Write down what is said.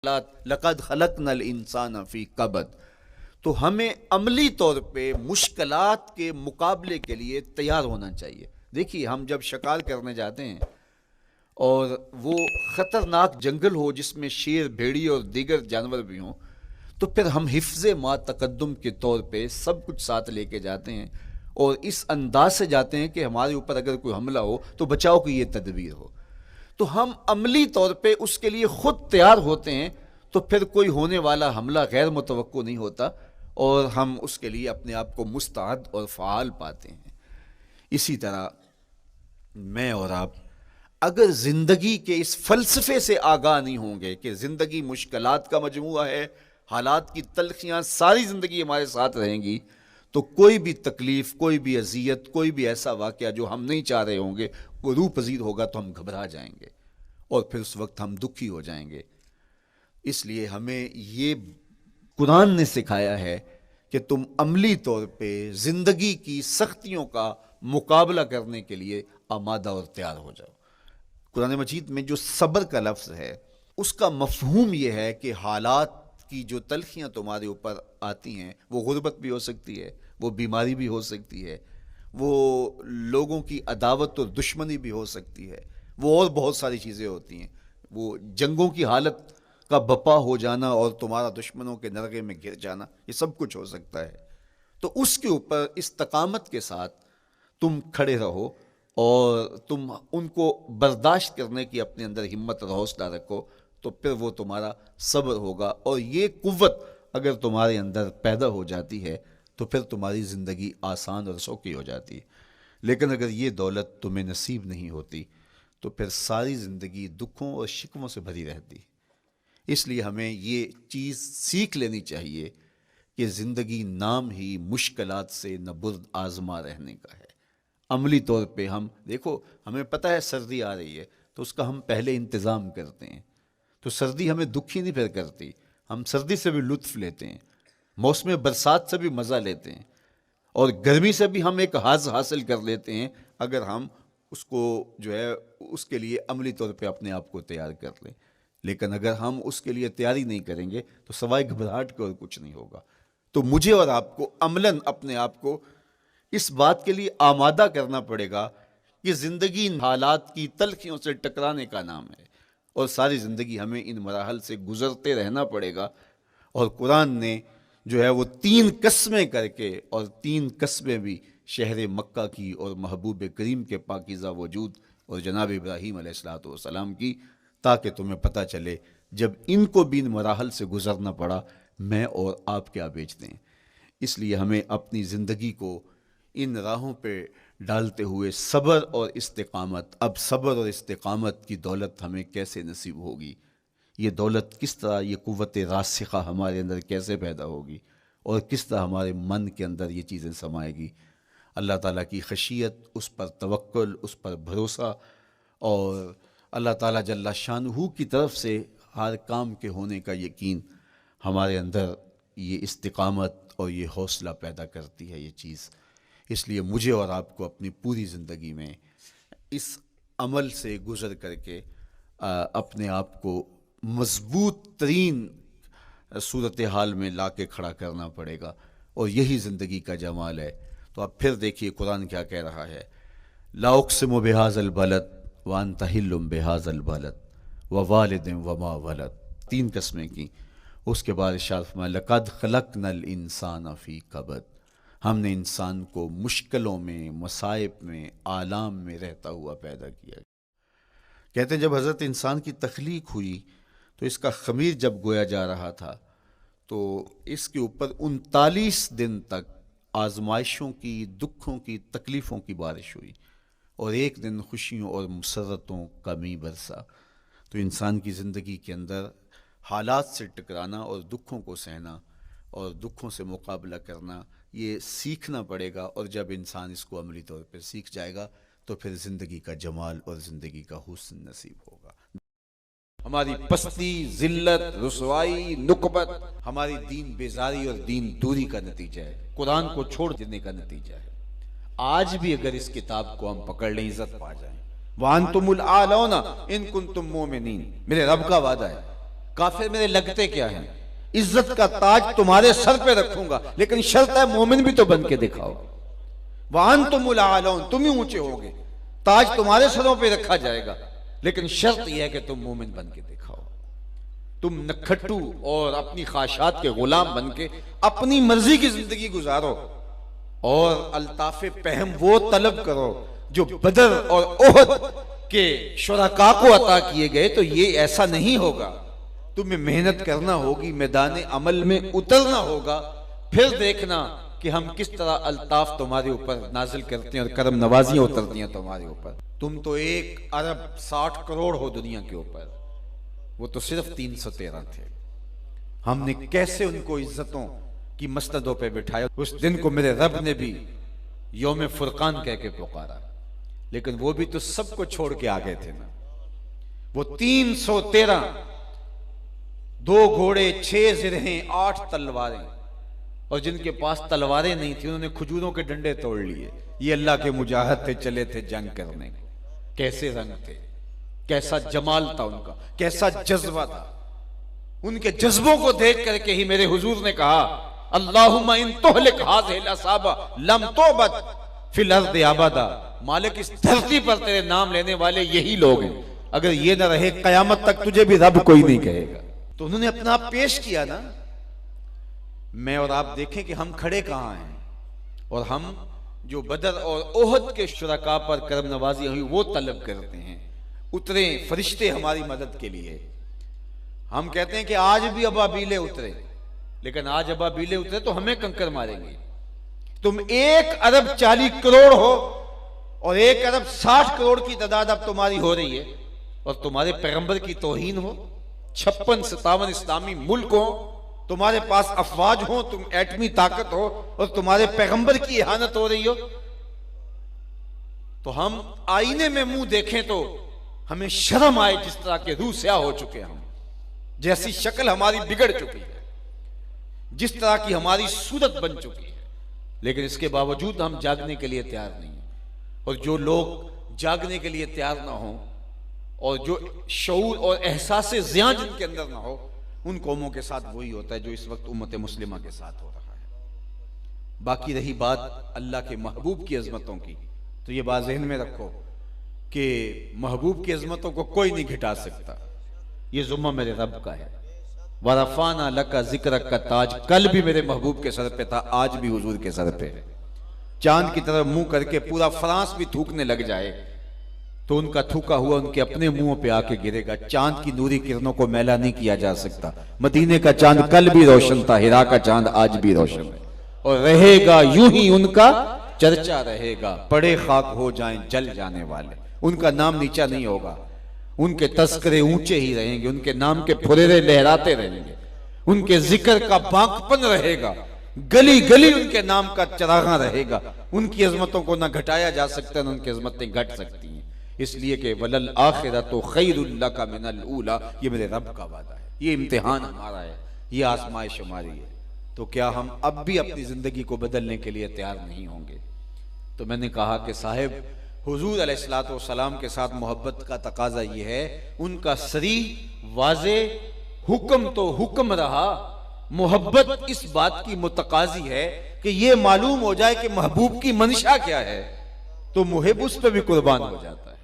لقد خلقنا الانسان فی کبد، تو ہمیں عملی طور پہ مشکلات کے مقابلے کے لیے تیار ہونا چاہیے۔ دیکھیے، ہم جب شکار کرنے جاتے ہیں اور وہ خطرناک جنگل ہو جس میں شیر، بھیڑی اور دیگر جانور بھی ہوں، تو پھر ہم حفظ ما تقدم کے طور پہ سب کچھ ساتھ لے کے جاتے ہیں اور اس انداز سے جاتے ہیں کہ ہمارے اوپر اگر کوئی حملہ ہو تو بچاؤ کی یہ تدبیر ہو۔ تو ہم عملی طور پہ اس کے لیے خود تیار ہوتے ہیں، تو پھر کوئی ہونے والا حملہ غیر متوقع نہیں ہوتا اور ہم اس کے لیے اپنے آپ کو مستعد اور فعال پاتے ہیں۔ اسی طرح میں اور آپ اگر زندگی کے اس فلسفے سے آگاہ نہیں ہوں گے کہ زندگی مشکلات کا مجموعہ ہے، حالات کی تلخیاں ساری زندگی ہمارے ساتھ رہیں گی، تو کوئی بھی تکلیف، کوئی بھی اذیت، کوئی بھی ایسا واقعہ جو ہم نہیں چاہ رہے ہوں گے وہ روح پذیر ہوگا تو ہم گھبرا جائیں گے اور پھر اس وقت ہم دکھی ہو جائیں گے۔ اس لیے ہمیں یہ قرآن نے سکھایا ہے کہ تم عملی طور پہ زندگی کی سختیوں کا مقابلہ کرنے کے لیے آمادہ اور تیار ہو جاؤ۔ قرآن مجید میں جو صبر کا لفظ ہے اس کا مفہوم یہ ہے کہ حالات کی جو تلخیاں تمہارے اوپر آتی ہیں، وہ غربت بھی ہو سکتی ہے، وہ بیماری بھی ہو سکتی ہے، وہ لوگوں کی عداوت اور دشمنی بھی ہو سکتی ہے، وہ اور بہت ساری چیزیں ہوتی ہیں، وہ جنگوں کی حالت کا بپا ہو جانا اور تمہارا دشمنوں کے نرغے میں گر جانا، یہ سب کچھ ہو سکتا ہے۔ تو اس کے اوپر استقامت کے ساتھ تم کھڑے رہو اور تم ان کو برداشت کرنے کی اپنے اندر ہمت اور حوصلہ رکھو، تو پھر وہ تمہارا صبر ہوگا، اور یہ قوت اگر تمہارے اندر پیدا ہو جاتی ہے تو پھر تمہاری زندگی آسان اور سوکھی ہو جاتی ہے۔ لیکن اگر یہ دولت تمہیں نصیب نہیں ہوتی تو پھر ساری زندگی دکھوں اور شکووں سے بھری رہتی۔ اس لیے ہمیں یہ چیز سیکھ لینی چاہیے کہ زندگی نام ہی مشکلات سے نہ برد آزما رہنے کا ہے۔ عملی طور پہ ہم دیکھو، ہمیں پتہ ہے سردی آ رہی ہے تو اس کا ہم پہلے انتظام کرتے ہیں، تو سردی ہمیں دکھی نہیں پھر کرتی، ہم سردی سے بھی لطف لیتے ہیں، موسم برسات سے بھی مزہ لیتے ہیں، اور گرمی سے بھی ہم ایک حاز حاصل کر لیتے ہیں اگر ہم اس کو جو ہے اس کے لیے عملی طور پہ اپنے آپ کو تیار کر لیں۔ لیکن اگر ہم اس کے لیے تیاری نہیں کریں گے تو سوائے گھبراہٹ کے اور کچھ نہیں ہوگا۔ تو مجھے اور آپ کو عملاً اپنے آپ کو اس بات کے لیے آمادہ کرنا پڑے گا کہ زندگی ان حالات کی تلخیوں سے ٹکرانے کا نام ہے، اور ساری زندگی ہمیں ان مراحل سے گزرتے رہنا پڑے گا۔ اور قرآن نے جو ہے وہ 3 قسمیں کر کے، اور 3 قسمیں بھی شہر مکہ کی اور محبوب کریم کے پاکیزہ وجود اور جناب ابراہیم علیہ السلام کی، تاکہ تمہیں پتہ چلے جب ان کو بھی ان مراحل سے گزرنا پڑا میں اور آپ کیا بیچتے ہیں۔ اس لیے ہمیں اپنی زندگی کو ان راہوں پہ ڈالتے ہوئے صبر اور استقامت، اب صبر اور استقامت کی دولت ہمیں کیسے نصیب ہوگی، یہ دولت کس طرح، یہ قوت راسخہ ہمارے اندر کیسے پیدا ہوگی، اور کس طرح ہمارے من کے اندر یہ چیزیں سمائے گی۔ اللہ تعالیٰ کی خشیت، اس پر توکل، اس پر بھروسہ، اور اللہ تعالیٰ جل شانہ کی طرف سے ہر کام کے ہونے کا یقین ہمارے اندر یہ استقامت اور یہ حوصلہ پیدا کرتی ہے یہ چیز۔ اس لیے مجھے اور آپ کو اپنی پوری زندگی میں اس عمل سے گزر کر کے اپنے آپ کو مضبوط ترین صورتحال میں لا کے کھڑا کرنا پڑے گا، اور یہی زندگی کا جمال ہے۔ تو اب پھر دیکھیے قرآن کیا کہہ رہا ہے، لا اقسم بہذا البلد وانت حل بہذا البلد ووالد وما ولد، 3 قسمیں کی۔ اس کے بعد ارشاد فرمایا لقد خلقنا الانسان فی کبد، ہم نے انسان کو مشکلوں میں، مصائب میں، آلام میں رہتا ہوا پیدا کیا۔ کہتے ہیں جب حضرت انسان کی تخلیق ہوئی تو اس کا خمیر جب گویا جا رہا تھا تو اس کے اوپر 39 دن تک آزمائشوں کی، دکھوں کی، تکلیفوں کی بارش ہوئی، اور ایک دن خوشیوں اور مسرتوں کا می برسا۔ تو انسان کی زندگی کے اندر حالات سے ٹکرانا اور دکھوں کو سہنا اور دکھوں سے مقابلہ کرنا، یہ سیکھنا پڑے گا، اور جب انسان اس کو عملی طور پہ سیکھ جائے گا تو پھر زندگی کا جمال اور زندگی کا حسن نصیب ہوگا۔ ہماری پستی، ذلت، رسوائی، نکبت ہماری دین بیزاری اور دین دوری کا نتیجہ ہے، قرآن کو چھوڑ دینے کا نتیجہ ہے۔ آج بھی اگر اس کتاب کو ہم پکڑ لیں عزت پا جائیں۔ وَأَنْتُمُ الْأَعْلَوْنَ إِن كُنتُم مُؤْمِنِينَ، میرے رب کا وعدہ ہے، کافر میرے لگتے کیا ہیں؟ عزت کا تاج تمہارے سر پہ رکھوں گا، لیکن شرط ہے مومن بھی تو بن کے دکھاؤ۔ وَأَنْتُمُ الْأَعْلَوْنَ، تم ہی اونچے ہوگے، تاج تمہارے سروں پہ رکھا جائے گا، لیکن شرط یہ ہے کہ تم مومن بن کے دکھاؤ۔ تم نکھٹو اور اپنی خواہشات کے غلام بن کے اپنی مرضی کی زندگی گزارو، اور الطاف پہم وہ طلب کرو جو بدر اور احد کے شرکاء کو عطا کیے گئے۔ تو یہ ایسا نہیں ہوگا، تمہیں محنت کرنا ہوگی، میدان عمل میں اترنا ہوگا، پھر دیکھنا کہ ہم کس طرح الطاف تمہارے اوپر نازل کرتے ہیں اور کرم نوازیاں اترتی ہیں تمہارے اوپر۔ تم تو 1 ارب 60 کروڑ ہو دنیا کے اوپر، وہ تو صرف 313 تھے۔ ہم نے کیسے ان کو عزتوں کی مسندوں پہ بٹھایا۔ اس دن کو میرے رب نے بھی یوم فرقان کہہ کے پکارا، لیکن وہ بھی تو سب کو چھوڑ کے آگئے تھے نا۔ وہ 313، 2 گھوڑے، 6 زرہیں، 8 تلواریں، اور جن کے پاس تلواریں نہیں تھی انہوں نے کھجوروں کے ڈنڈے توڑ لیے۔ یہ اللہ کے مجاہد تھے، چلے تھے جنگ کرنے۔ کیسے رنگ تھے، کیسا جمال تھا ان کا، کیسا جذبہ تھا۔ ان کے جذبوں کو دیکھ کر کے ہی میرے حضور نے کہا اللہم ان تہلک ہذہ العصابہ لم تعبد فی الارض ابدا، مالک اس دھرتی پر تیرے نام لینے والے یہی لوگ ہیں، اگر یہ نہ رہے قیامت تک تجھے بھی رب کوئی نہیں کہے گا۔ تو انہوں نے اپنا آپ پیش کیا نا۔ میں اور آپ دیکھیں کہ ہم کھڑے کہاں ہیں، اور ہم جو بدر اور احد کے شرکاء پر کرم نوازی ہوئی وہ طلب کرتے ہیں۔ اترے فرشتے ہماری مدد کے لیے۔ ہم کہتے ہیں کہ آج بھی ابابیلیں اترے، لیکن آج ابابیلیں اترے تو ہمیں کنکر ماریں گے۔ تم 1 ارب 40 کروڑ ہو، اور 1 ارب 60 کروڑ کی تعداد اب تمہاری ہو رہی ہے، اور تمہارے پیغمبر کی توہین ہو، 56-57 اسلامی ملک ہو، تمہارے پاس افواج ہوں، تم ایٹمی طاقت ہو، اور تمہارے پیغمبر کی اہانت ہو رہی ہو، تو ہم آئینے میں منہ دیکھیں تو ہمیں شرم آئے، جس طرح کے روح سیاہ ہو چکے ہم، جیسی شکل ہماری بگڑ چکی ہے، جس طرح کی ہماری صورت بن چکی ہے، لیکن اس کے باوجود ہم جاگنے کے لیے تیار نہیں ہیں۔ اور جو لوگ جاگنے کے لیے تیار نہ ہوں، اور جو شعور اور احساس زیاں جن کے اندر نہ ہو، ان قوموں کے ساتھ وہی ہوتا ہے جو اس وقت امت مسلمہ کے ساتھ ہو رہا ہے۔ باقی رہی بات اللہ کے محبوب کی عظمتوں کی، تو یہ بات ذہن میں رکھو کہ محبوب کی عظمتوں کو کوئی نہیں گھٹا سکتا۔ یہ ذمہ میرے رب کا ہے۔ وَرَفَعْنَا لَكَ ذِكْرَكَ کا تاج کل بھی میرے محبوب کے سر پہ تھا، آج بھی حضور کے سر پہ ہے۔ چاند کی طرف منہ کر کے پورا فرانس بھی تھوکنے لگ جائے تو ان کا تھوکا ہوا ان کے اپنے منہوں پہ آ کے گرے گا۔ چاند کی نوری کرنوں کو میلا نہیں کیا جا سکتا۔ مدینے کا چاند کل بھی روشن تھا، ہرا کا چاند آج بھی روشن ہے، اور رہے گا یوں ہی ان کا چرچا رہے گا۔ پڑے خاک ہو جائیں جل جانے والے، ان کا نام نیچا نہیں ہوگا، ان کے تذکرے اونچے ہی رہیں گے، ان کے نام کے پھریرے لہراتے رہیں گے، ان کے ذکر کا بانکپن رہے گا، گلی گلی ان کے نام کا چراغاں رہے گا۔ ان کی عظمتوں کو نہ گھٹایا جا سکتا، نہ ان کی عظمتیں گھٹ سکتی ہیں، اس لیے کہ وَلَلْآخِرَةُ خَيْرٌ لَكَ مِنَ الْأُولَى، یہ میرے رب کا وعدہ ہے، یہ امتحان ہمارا ہے، یہ آزمائش ہماری ہے۔ تو کیا ہم اب بھی اپنی زندگی کو بدلنے کے لیے تیار نہیں ہوں گے؟ تو میں نے کہا کہ صاحب حضور علیہ السلام کے ساتھ محبت کا تقاضا یہ ہے، ان کا صریح واضح حکم تو حکم رہا، محبت اس بات کی متقاضی ہے کہ یہ معلوم ہو جائے کہ محبوب کی منشا کیا ہے، تو محب اس پہ بھی قربان ہو جاتا ہے۔